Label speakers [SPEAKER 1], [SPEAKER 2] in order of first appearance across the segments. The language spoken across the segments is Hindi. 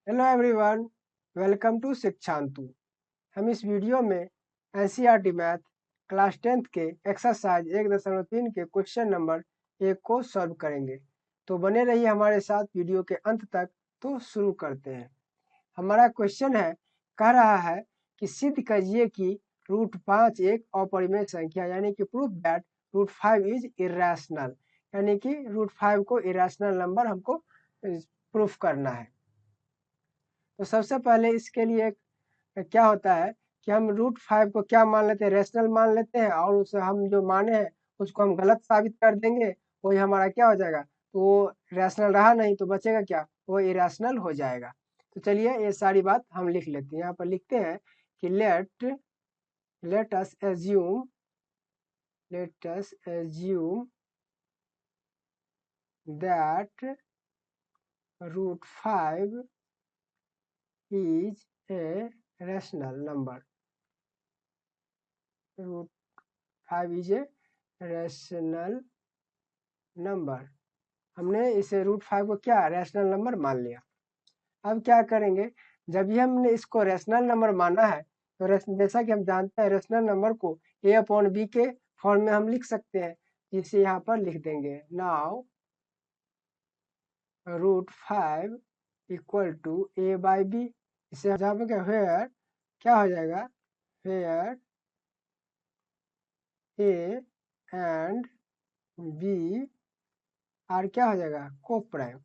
[SPEAKER 1] Hello everyone, welcome to Shikshantu. हम इस वीडियो में एनसीईआरटी मैथ क्लास 10th के एक्सरसाइज 1.3 के क्वेश्चन नंबर 1 को सॉल्व करेंगे। तो बने रहिए हमारे साथ वीडियो के अंत तक। तो शुरू करते हैं। हमारा क्वेश्चन है, कह रहा है कि सिद्ध कीजिए कि √5 एक अपरिमेय संख्या यानी कि प्रूफ दैट √5 इज इरेशनल, यानी कि √5 को इरेशनल नंबर हमको प्रूफ करना है। तो सबसे पहले इसके लिए क्या होता है कि हम √5 को क्या मान लेते हैं, रेशनल मान लेते हैं, और उसे हम जो माने हैं उसको हम गलत साबित कर देंगे। वही हमारा क्या हो जाएगा, तो वो रैशनल रहा नहीं तो बचेगा क्या, वो इरेशनल हो जाएगा। तो चलिए ये सारी बात हम लिख लेते हैं। यहाँ पर लिखते हैं कि let us assume that √5 is a rational number. √5 is a rational number. हमने इसे √5 को क्या रैशनल नंबर मान लिया। अब क्या करेंगे, जब भी हमने इसको रैशनल नंबर माना है तो जैसा कि हम जानते हैं रैशनल नंबर को a/b के फॉर्म में हम लिख सकते हैं, जिसे यहाँ पर लिख देंगे नाउ √5 इक्वल टू a/b। इसे जहाँ पर क्या हो जाएगा, where a and b are क्या हो जाएगा, coprime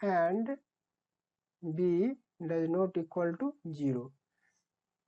[SPEAKER 1] and b does not equal to 0।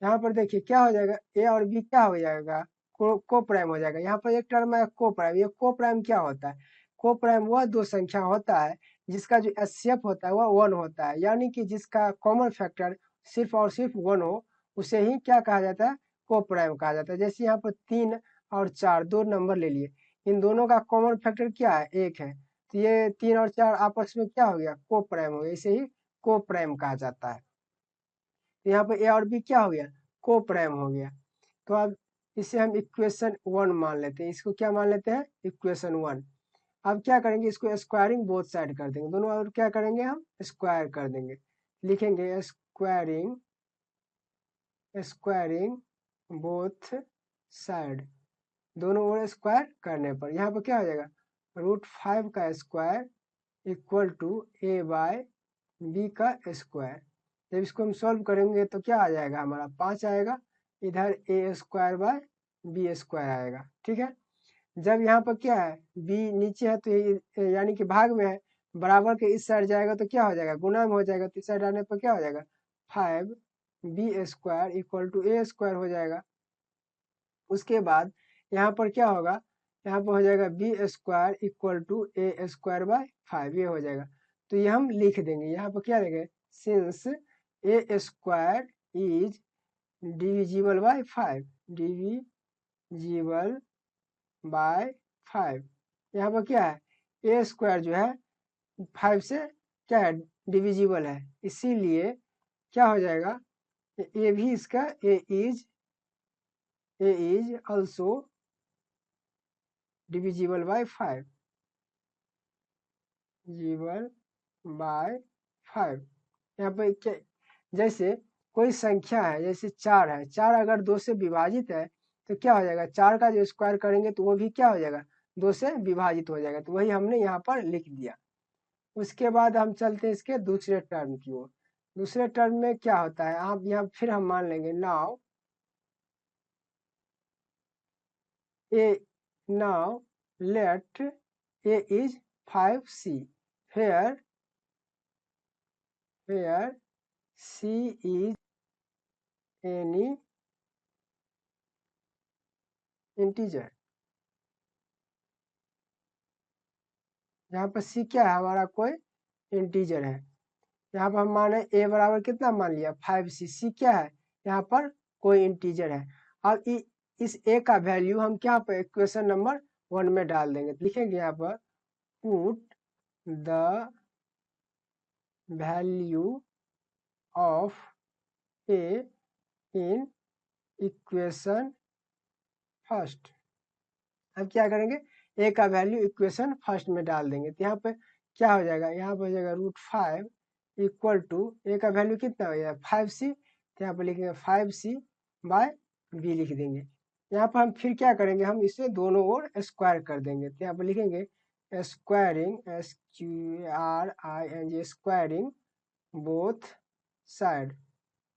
[SPEAKER 1] यहाँ पर देखिए क्या हो जाएगा, ए और बी क्या हो जाएगा, को प्राइम हो जाएगा। यहाँ पर एक टर्म है को प्राइम। ये को प्राइम क्या होता है, को प्राइम वह दो संख्या होता है जिसका जो एचसीएफ होता है वह 1 होता है, यानी कि जिसका कॉमन फैक्टर सिर्फ और सिर्फ 1 हो, उसे ही क्या कहा जाता है, को प्राइम कहा जाता है। जैसे यहाँ पर 3 और 4 दो नंबर ले लिए, इन दोनों का कॉमन फैक्टर क्या है, 1 है, तो ये 3 और 4 आपस में क्या हो गया, को प्राइम हो गया, इसे ही को प्राइम कहा जाता है। तो यहाँ पर ए और बी क्या हो गया, को प्राइम हो गया। तो अब इसे हम इक्वेशन 1 मान लेते हैं। इसको क्या मान लेते हैं, इक्वेशन 1। अब क्या करेंगे, इसको स्क्वायरिंग बोथ साइड कर देंगे, दोनों और क्या करेंगे, हम स्क्वायर कर देंगे। लिखेंगे स्क्वायरिंग बोथ साइड, दोनों ओर स्क्वायर करने पर यहाँ पर क्या हो जाएगा, √5 का स्क्वायर इक्वल टू a/b का स्क्वायर। जब इसको हम सॉल्व करेंगे तो क्या आ जाएगा, हमारा 5 आएगा, इधर a² / b² आएगा। ठीक है। जब यहाँ पर क्या है, b नीचे है तो यानी कि भाग में है, बराबर के इस साइड जाएगा तो क्या हो जाएगा, गुना में हो जाएगा, तो इस साइड आने पर क्या हो जाएगा, 5b² इक्वल टू a² हो जाएगा। उसके बाद यहाँ पर क्या होगा, यहाँ पर हो जाएगा b² इक्वल टू a² / 5, ये हो जाएगा। तो ये हम लिख देंगे, यहाँ पर क्या लिखेंगे, since a² is divisible by 5, divisible by 5। यहाँ पर क्या है, a² जो है 5 से क्या है, डिविजिबल है, इसीलिए क्या हो जाएगा, ए भी इसका A is also divisible by 5, divisible by 5। यहाँ पर क्या, जैसे कोई संख्या है, जैसे 4 है, 4 अगर 2 से विभाजित है तो क्या हो जाएगा, 4 का जो स्क्वायर करेंगे तो वो भी क्या हो जाएगा, 2 से विभाजित हो जाएगा। तो वही हमने यहाँ पर लिख दिया। उसके बाद हम चलते हैं इसके दूसरे टर्म की ओर। दूसरे टर्म में क्या होता है, आप यहाँ फिर हम मान लेंगे now let a is 5c, where c is any integer। यहाँ पर c क्या है, हमारा कोई इंटीजर है। यहाँ पर हम माने a बराबर कितना मान लिया, 5c, c क्या है, यहाँ पर कोई इंटीजर है। अब इस a का वैल्यू हम क्या पर इक्वेशन नंबर 1 में डाल देंगे। लिखेंगे यहाँ पर put the value of a in equation first. अब क्या करेंगे, a का वैल्यू इक्वेशन फर्स्ट में डाल देंगे। तो यहाँ पे क्या हो जाएगा, यहाँ पर हो जाएगा √5 इक्वल टू ए का वैल्यू कितना हो जाएगा 5c, तो यहाँ पर लिखेंगे 5c बाय b लिख देंगे। यहाँ पर हम फिर क्या करेंगे, हम इसे दोनों ओर स्क्वायर कर देंगे, तो यहाँ पर लिखेंगे squaring SQRING squaring both side,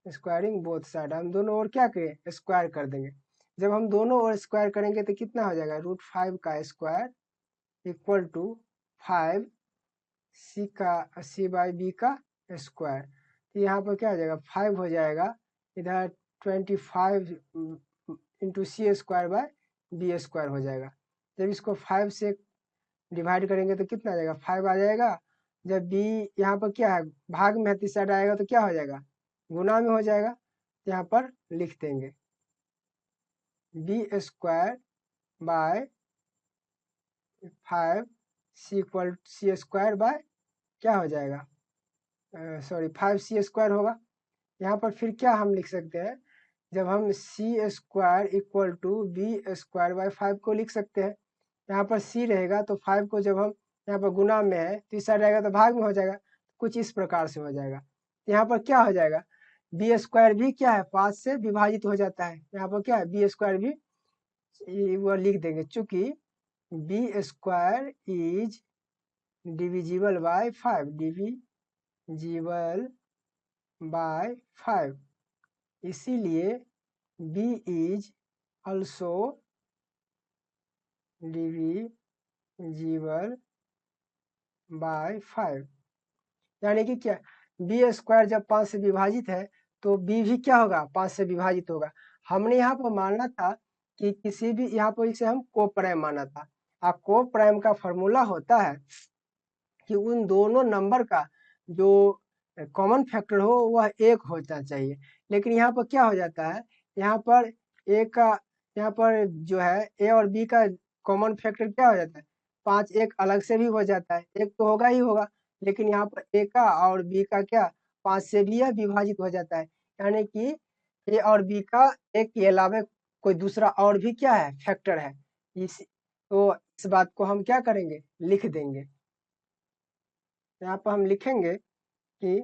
[SPEAKER 1] squaring both side, हम दोनों ओर क्या करें स्क्वायर कर देंगे। जब हम दोनों ओर स्क्वायर करेंगे तो कितना हो जाएगा √5 का square equal to 5c by b का स्क्वायर, तो यहाँ पर क्या हो जाएगा 5 हो जाएगा, इधर 25 into c square by b square हो जाएगा। जब इसको 5 से डिवाइड करेंगे तो कितना आ जाएगा 5 आ जाएगा। जब b यहाँ पर क्या है भाग में है, साइड आएगा तो क्या हो जाएगा गुना में हो जाएगा, तो यहाँ पर लिख देंगे b square by 5c square by क्या हो जाएगा सॉरी 5c स्क्वायर होगा। यहाँ पर फिर क्या हम लिख सकते हैं, जब हम c square equal to b square by 5 को लिख सकते हैं। यहाँ पर c रहेगा तो 5 को जब हम यहाँ पर गुना में है तो इस साइड रहेगा तो भाग में हो जाएगा, कुछ इस प्रकार से हो जाएगा। यहाँ पर क्या हो जाएगा बी स्क्वायर भी क्या है 5 से विभाजित हो जाता है, यहाँ पर क्या है बी स्क्वायर भी वो लिख देंगे, चूंकि b square is divisible by 5, divisible by 5, इसीलिए b is also divisible by 5, यानी कि क्या बी स्क्वायर जब 5 से विभाजित है तो b भी क्या होगा 5 से विभाजित होगा। हमने यहाँ पर माना था कि किसी भी यहाँ पर इसे हम को प्राइम माना था, और को प्राइम का फॉर्मूला होता है कि उन दोनों नंबर का जो कॉमन फैक्टर हो वह 1 होना चाहिए। लेकिन यहाँ पर क्या हो जाता है, यहाँ पर ए का यहाँ पर जो है ए और बी का कॉमन फैक्टर क्या हो जाता है 5, एक अलग से भी हो जाता है, एक तो होगा ही होगा, लेकिन यहाँ पर ए का और बी का क्या 5 से भी यह विभाजित हो जाता है, यानी कि ए और बी का एक के अलावा कोई दूसरा और भी क्या है फैक्टर है। इस बात को हम क्या करेंगे लिख देंगे। यहाँ पर हम लिखेंगे कि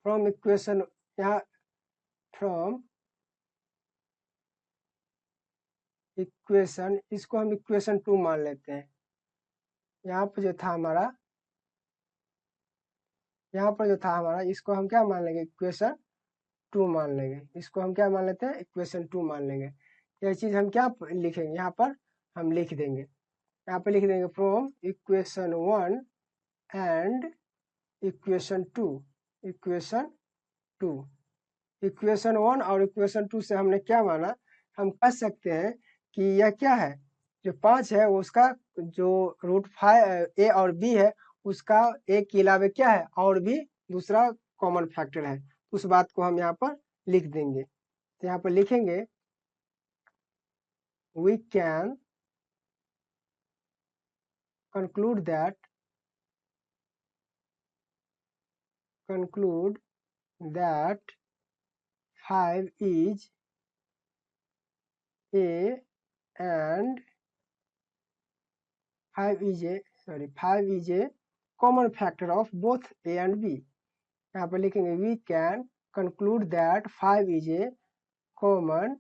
[SPEAKER 1] फ्रॉम इक्वेशन, यहाँ फ्रॉम इक्वेशन, इसको हम इक्वेशन 2 मान लेते हैं। यहाँ पर जो था हमारा इसको हम क्या मान लेंगे इक्वेशन 2 मान लेंगे, इसको हम क्या मान लेते हैं इक्वेशन 2 मान लेंगे। यह चीज हम क्या लिखेंगे यहाँ पर हम लिख देंगे, यहाँ पर लिख देंगे from equation 1 and equation 2, equation 2, equation 1 और इक्वेशन 2 से हमने क्या माना, हम कह सकते हैं कि यह क्या है जो 5 है उसका जो √5 ए और बी है उसका एक के अलावा क्या है और भी दूसरा कॉमन फैक्टर है, उस बात को हम यहाँ पर लिख देंगे। तो यहाँ पर लिखेंगे we can conclude that 5 is a and 5 is a common factor of both a and b। यहाँ पर लिखेंगे we can conclude that 5 is a common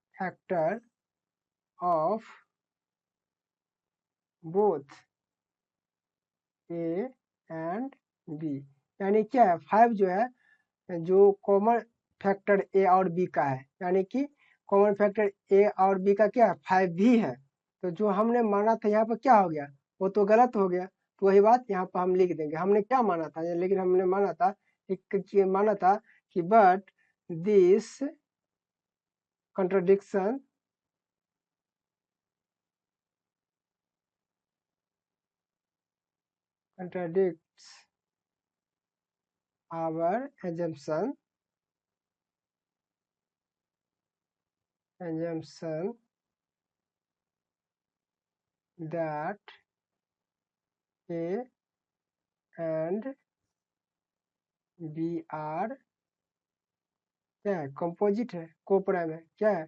[SPEAKER 1] factor of both a and b, यानी क्या है 5 जो है जो कॉमन फैक्टर ए और बी का है, यानी कि कॉमन फैक्टर ए और बी का क्या है 5 भी है। तो जो हमने माना था यहाँ पर क्या हो गया वो तो गलत हो गया, तो वही बात यहाँ पर हम लिख देंगे। हमने क्या माना था, लेकिन हमने माना था कि but this contradiction contradicts our assumption that A and B are क्या है कंपोजिट है, को प्राइम है, क्या है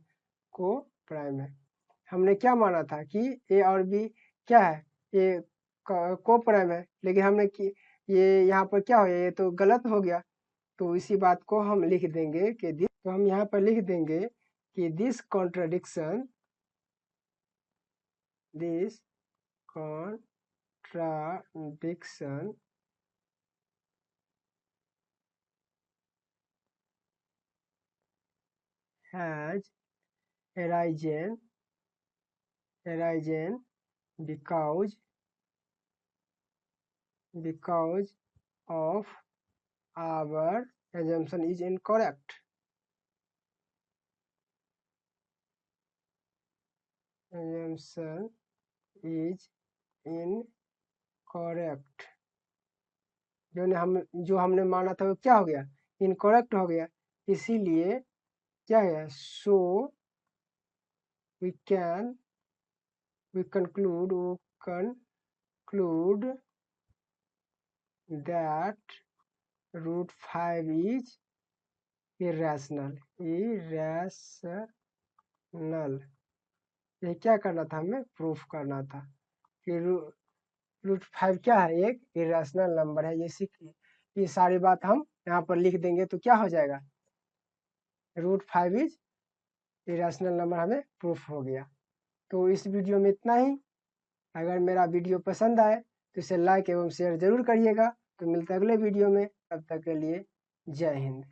[SPEAKER 1] को प्राइम है। हमने क्या माना था कि ए और बी क्या है, ये को प्राइम है, लेकिन हमने कि ये यहाँ पर क्या हो गया, ये तो गलत हो गया। तो इसी बात को हम लिख देंगे कि तो हम यहाँ पर लिख देंगे कि this contradiction has arisen because of our assumption is incorrect. Assumption is incorrect. जो हमने माना था वो क्या हो गया, इनकरेक्ट हो गया। इसीलिए क्या है, सो we conclude that root 5 is irrational। ये क्या करना था, हमें प्रूफ करना था कि रूट 5 क्या है, एक इरेशनल नंबर है। ये सारी बात हम यहाँ पर लिख देंगे तो क्या हो जाएगा, रूट 5 इज इरेशनल नंबर हमें प्रूफ हो गया। तो इस वीडियो में इतना ही। अगर मेरा वीडियो पसंद आए तो इसे लाइक एवं शेयर जरूर करिएगा। तो मिलते हैं अगले वीडियो में, तब तक के लिए जय हिंद।